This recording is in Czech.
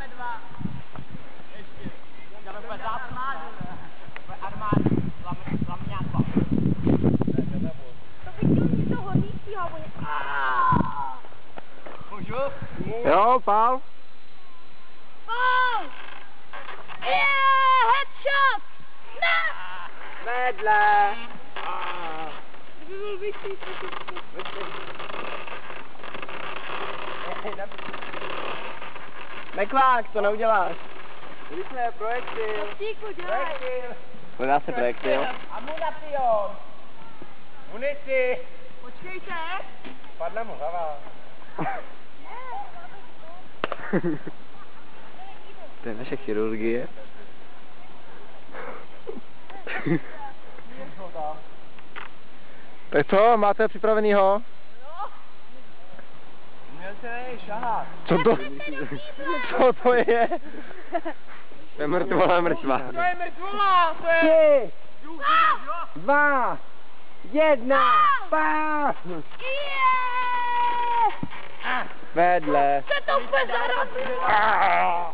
Dáme 2. Ještě. Dáme úplně armádu. Armádu. Lamňáka. To bych chtěl něco hornícího. Můžu? Jo, pál. Pál! Headshot! Ne! Vedle. Kdyby byl vyšší, Nekvák, to neuděláš. Rychle, projektil. Tíku, dělej. Hledá se projektil. Amunation. Munici. Počkejte. Padne mu hlava. To je naše chirurgie. Tak co, máte připravenýho? Měl se šahat. Co to? Co to je? To je mrtvola mrtva. To je mrtvola, to je... 3, 2, 1, pál! Vedle. Se to úplně zarazilo.